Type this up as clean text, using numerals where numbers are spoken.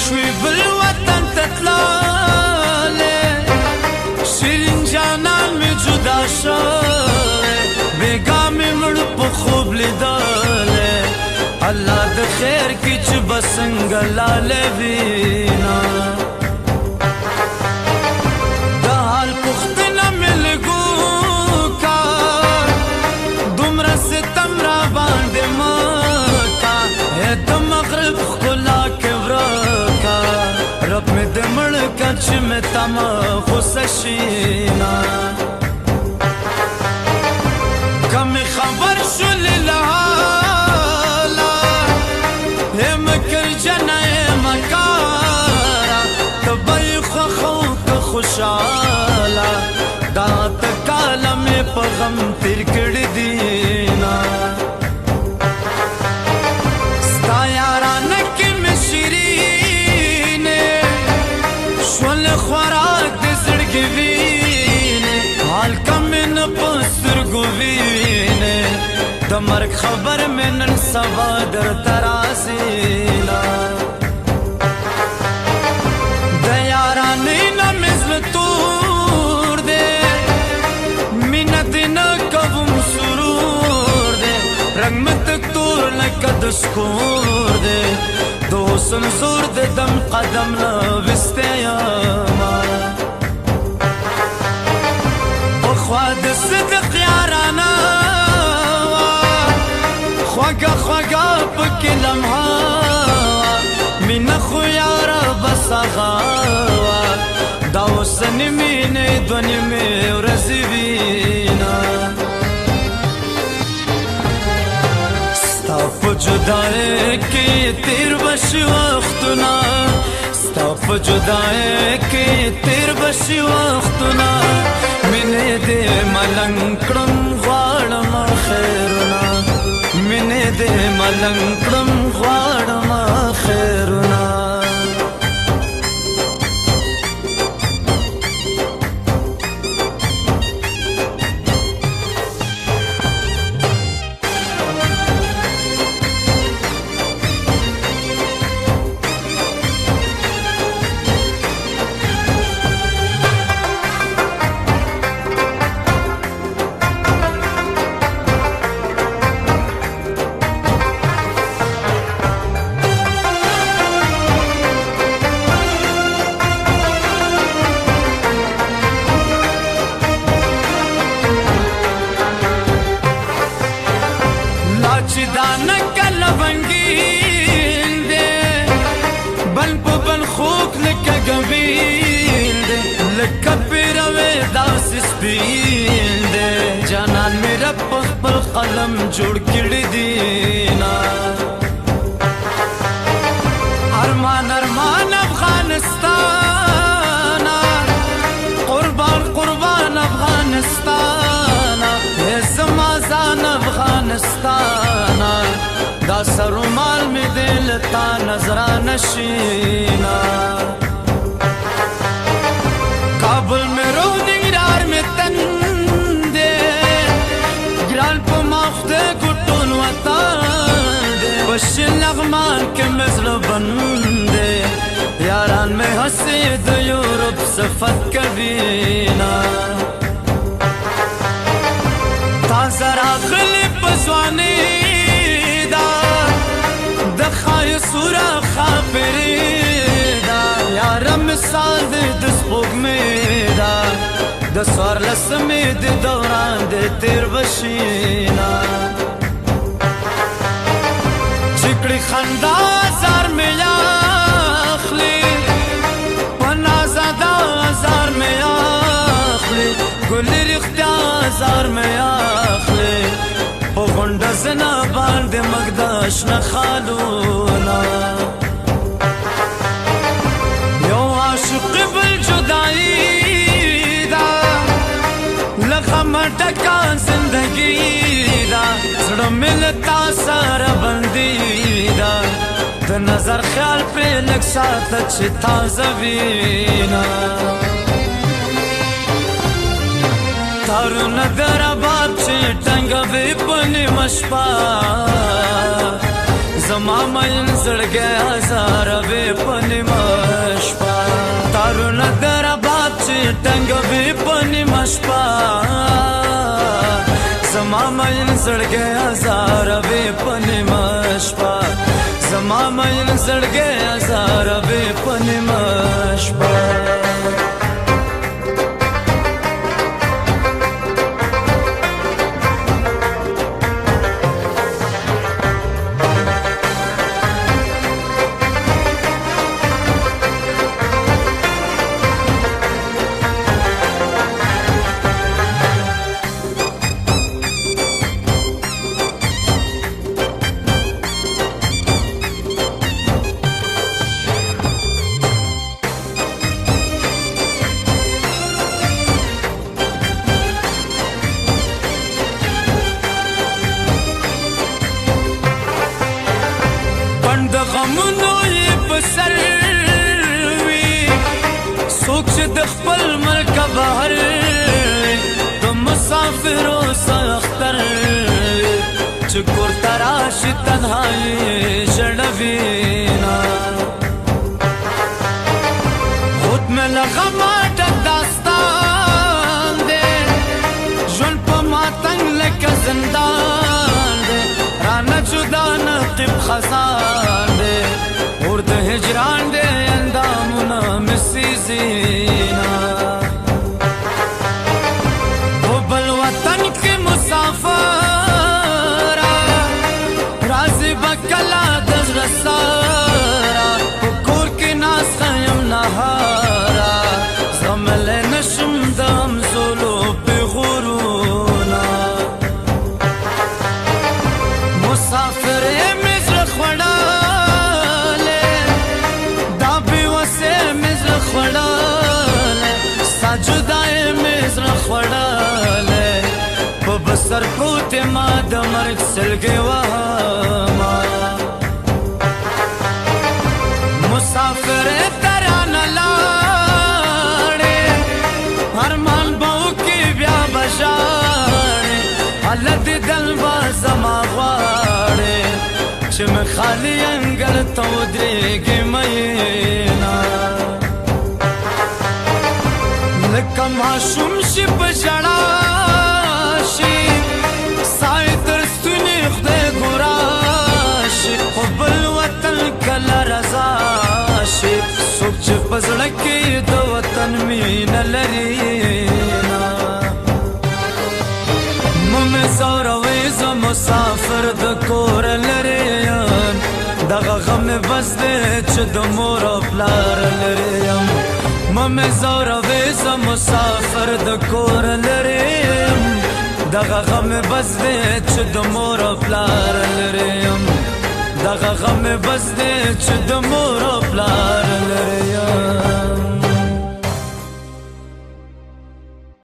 شوی بل وطن تتلاله شیرین جانان می جدا شوه بیگا می مړ په خوب لیدله الله د خیر کی چې بسنګ لاله وینا د حال پختنه ملګو کا دومره ستم را باندې مکا د مغرب ښکلا کې ورکا رب مې د مړ کا چې مې تما غوسه شینا کم خبر شول لحالا هم کر جنای مکارا تبای خوخو که خوشالا دا تکالا میں پغم تیر کر دینا ستا یارانکی میں شیرینے شول خوراک دی زڑگی وینے حال کم نپسر گوینے د مرګ خبر مې نن سبا در ترازیلا د یارانې نه مې زړه تور دی مینه دې نه کوم سرور دی رنګ مې تک تور لکه د سکور دی د حسن زور د دم قدم نه وستی یما پخوا د صدق یارانه خوگا خوگا پکی لمحا مین خو یارا بساغاوا داو سنی مین دونی می ورزی وینا ستا پا جدائے کی تیر بشی وقتنا ستا پا جدائے کی تیر بشی وقتنا مینه دے ملنگ کرم غوارم خیرنا مینه دې ملنګ کړم غواړم خیرونه جانان میرا پخپل قلم جوړ کړی دینا ارمان ارمان افغانستان قربان قربان افغانستان زما ځان افغانستان دا سرومال می دل تا نظرانه شینا کابل میں رو نگرار میں تندے گران پا مافتے گٹون وطان دے وشی نغمان کے مزل بندے یاران میں حسید یورپ صفت کبینا تازر آخلی پزوانی دا دخای سورا خابری یارم مثال دے دس پوگ میرا دسوار لسمی دے دوران دے تیر بشینا چکڑی خندا زار میں آخلی پنا زدہ زار میں آخلی گلی رختیا زار میں آخلی پو غنڈ زنا باند مقداش نخالونا عاشق بالجدائی دا لغم ڈکا زندگی دا زڑا ملتا سار بندی دا د نظر خیال پہ لگ ساتھ چھ تازہ وینا تارو ندر باب چھ ٹنگا بے پنی مشپا زما مین زړګی هزار وې په نیمه شپه تارونه د رباب چې ټنګوي په نیمه شپه زما مین زړګی هزار وې په نیمه شپه زما مین زړګی هزار وې په نیمه شپه د غمونو یې په سر وي څوک چې د خپل ملک بهر د مسافرو سره اختر چې کور ته راشي تنهایي ژړوینه خود مې له غمه ډک داستان دی ژوند په ماتنګ لکه زندان دی رانه جدا نقیب خزان دی اور د هجران دی اندامونه مسی زینا په بل وطن کې مسافر راځي به کله د زړه سره په کور کې ناسته یم نهاره زغملی نشم د همزولو پیغورونه مسافر مې زړه خوړلی دا بېوسې مې زړه خوړلی ستا جدایي مې زړه خوړلی په بستر پروت ما د مرګ سلګۍ وهمه مسافر ته رانه لاړې ارمان به وکړې بیا به ژاړې هله دیدل به زما غواړې چې مې خالي انګړ ته ودرېږې میینه لکه ماشوم شي په ژړا شي ساه یې تر ستوني خدای ګورا شي خو بل وطن کله رضا شي څوک چې په زړه کې د وطن مینه لري مې زوروي زه مسافر د کور لرې یم دغه غم مې بس دی چې د مور او پلار لرې یم مې زوروي زه مسافر د کور لرې یم دغه غم مې بس دی چې د مور او پلار لرې یم دغه غم مې بس دی چې د مور او پلار لرې یم